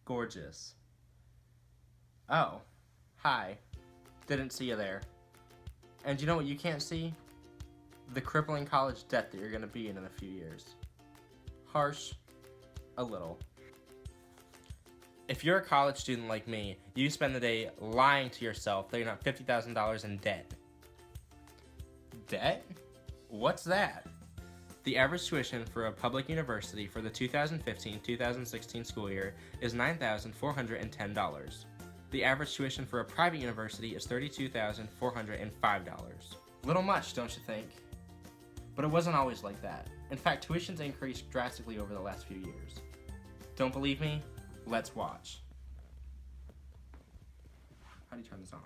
Gorgeous. Oh, hi. Didn't see you there. And you know what you can't see? The crippling college debt that you're going to be in a few years. Harsh, a little. If you're a college student like me, you spend the day lying to yourself that you're not $50,000 in debt. Debt? What's that? The average tuition for a public university for the 2015-2016 school year is $9,410. The average tuition for a private university is $32,405. Little much, don't you think? But it wasn't always like that. In fact, tuition's increased drastically over the last few years. Don't believe me? Let's watch. How do you turn this on?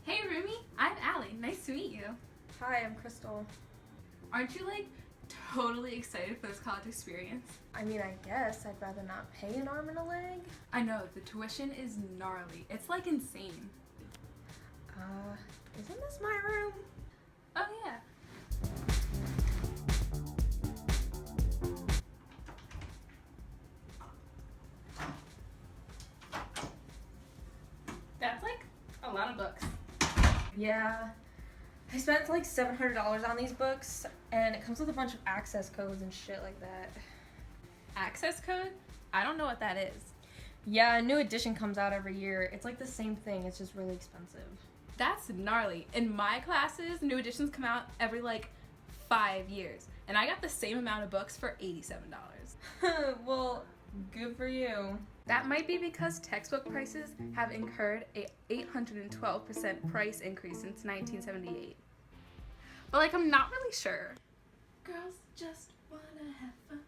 Hey Rumi, I'm Allie. Nice to meet you. Hi, I'm Christel. Aren't you totally excited for this college experience? I mean, I guess I'd rather not pay an arm and a leg. I know, the tuition is gnarly. It's insane. Isn't this my room? Oh yeah. That's a lot of books. Yeah. I spent $700 on these books, and it comes with a bunch of access codes and shit like that. Access code? I don't know what that is. Yeah, a new edition comes out every year. It's the same thing, it's just really expensive. That's gnarly. In my classes, new editions come out every 5 years, and I got the same amount of books for $87. Well, good for you. That might be because textbook prices have incurred a 812% price increase since 1978. But I'm not really sure. Girls just wanna have fun.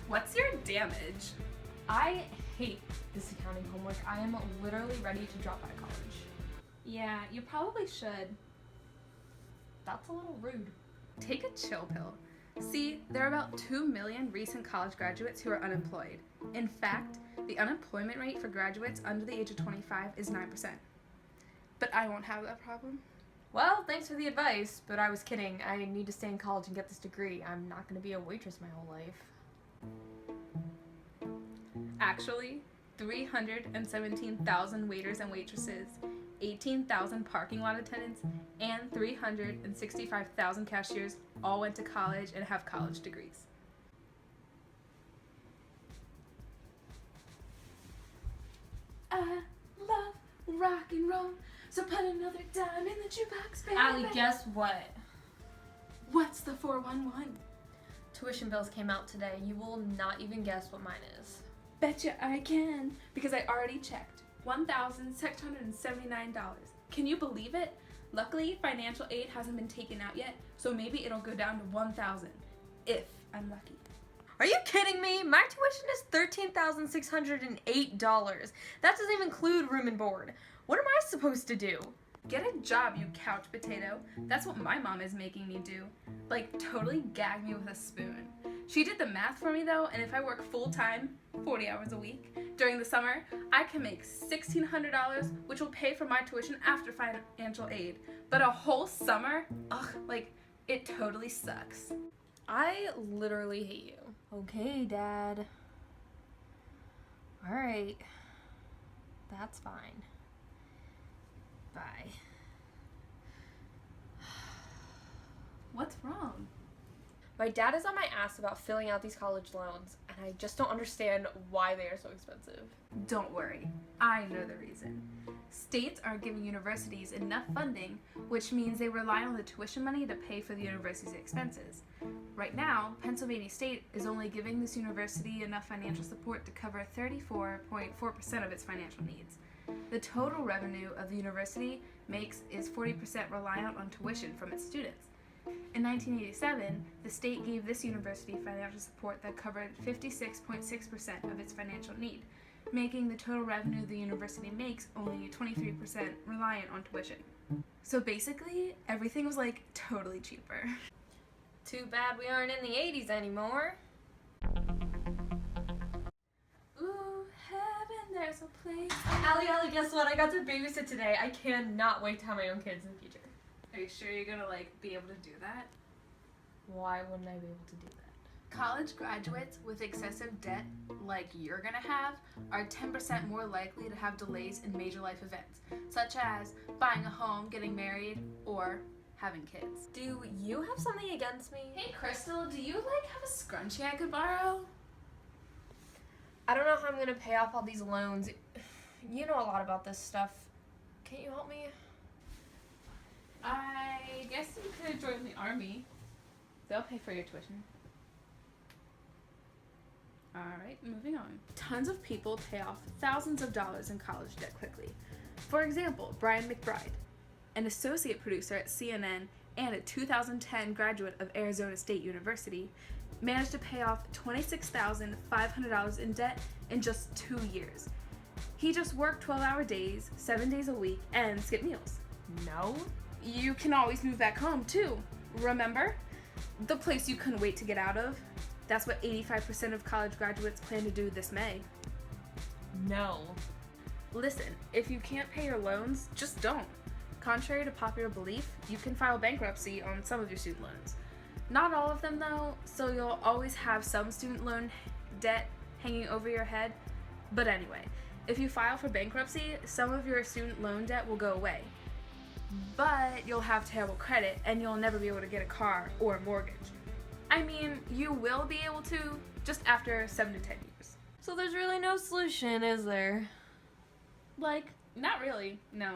What's your damage? I hate this accounting homework. I am literally ready to drop out of college. Yeah, you probably should. That's a little rude. Take a chill pill. See, there are about 2 million recent college graduates who are unemployed. In fact, the unemployment rate for graduates under the age of 25 is 9%. But I won't have that problem. Well, thanks for the advice, but I was kidding. I need to stay in college and get this degree. I'm not going to be a waitress my whole life. Actually, 317,000 waiters and waitresses, 18,000 parking lot attendants, and 365,000 cashiers all went to college and have college degrees. I love rock and roll, so put another dime in the jukebox, baby. Allie, guess what? What's the 411? Tuition bills came out today. You will not even guess what mine is. Betcha I can, because I already checked. $1,679. Can you believe it? Luckily, financial aid hasn't been taken out yet, so maybe it'll go down to $1,000, if I'm lucky. Are you kidding me? My tuition is $13,608. That doesn't even include room and board. What am I supposed to do? Get a job, you couch potato. That's what my mom is making me do. Totally gag me with a spoon. She did the math for me though, and if I work full-time, 40 hours a week, during the summer, I can make $1,600, which will pay for my tuition after financial aid. But a whole summer? Ugh, it totally sucks. I literally hate you. Okay, Dad. Alright. That's fine. Bye. What's wrong? My dad is on my ass about filling out these college loans, and I just don't understand why they are so expensive. Don't worry, I know the reason. States aren't giving universities enough funding, which means they rely on the tuition money to pay for the university's expenses. Right now, Pennsylvania State is only giving this university enough financial support to cover 34.4% of its financial needs. The total revenue of the university makes is 40% reliant on tuition from its students. In 1987, the state gave this university financial support that covered 56.6% of its financial need, making the total revenue the university makes only 23% reliant on tuition. So basically, everything was like totally cheaper. Too bad we aren't in the 80s anymore. Ooh, heaven, there's a place. Allie, guess what? I got to babysit today. I cannot wait to have my own kids in the future. Are you sure you're gonna be able to do that? Why wouldn't I be able to do that? College graduates with excessive debt, like you're gonna have, are 10% more likely to have delays in major life events, such as buying a home, getting married, or having kids. Do you have something against me? Hey Christel, do you have a scrunchie I could borrow? I don't know how I'm gonna pay off all these loans. You know a lot about this stuff. Can't you help me? I guess you could join the army. They'll pay for your tuition. Alright, moving on. Tons of people pay off thousands of dollars in college debt quickly. For example, Brian McBride, an associate producer at CNN and a 2010 graduate of Arizona State University, managed to pay off $26,500 in debt in just 2 years. He just worked 12-hour days, 7 days a week, and skipped meals. No. You can always move back home, too. Remember? The place you couldn't wait to get out of? That's what 85% of college graduates plan to do this May. No. Listen, if you can't pay your loans, just don't. Contrary to popular belief, you can file bankruptcy on some of your student loans. Not all of them, though, so you'll always have some student loan debt hanging over your head. But anyway, if you file for bankruptcy, some of your student loan debt will go away. But you'll have terrible credit and you'll never be able to get a car or a mortgage. I mean, you will be able to, just after 7 to 10 years. So there's really no solution, is there? Not really, no.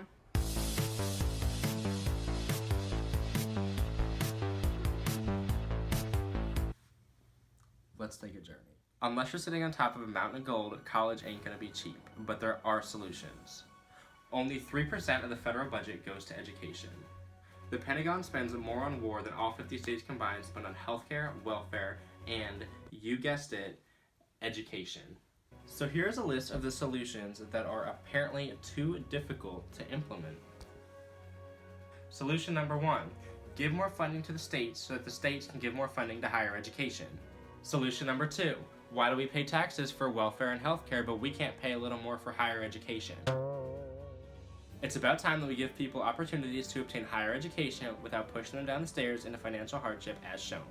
Let's take a journey. Unless you're sitting on top of a mountain of gold, college ain't gonna be cheap, but there are solutions. Only 3% of the federal budget goes to education. The Pentagon spends more on war than all 50 states combined spend on healthcare, welfare, and, you guessed it, education. So here's a list of the solutions that are apparently too difficult to implement. Solution number 1, give more funding to the states so that the states can give more funding to higher education. Solution number 2, why do we pay taxes for welfare and healthcare but we can't pay a little more for higher education? It's about time that we give people opportunities to obtain higher education without pushing them down the stairs into financial hardship as shown.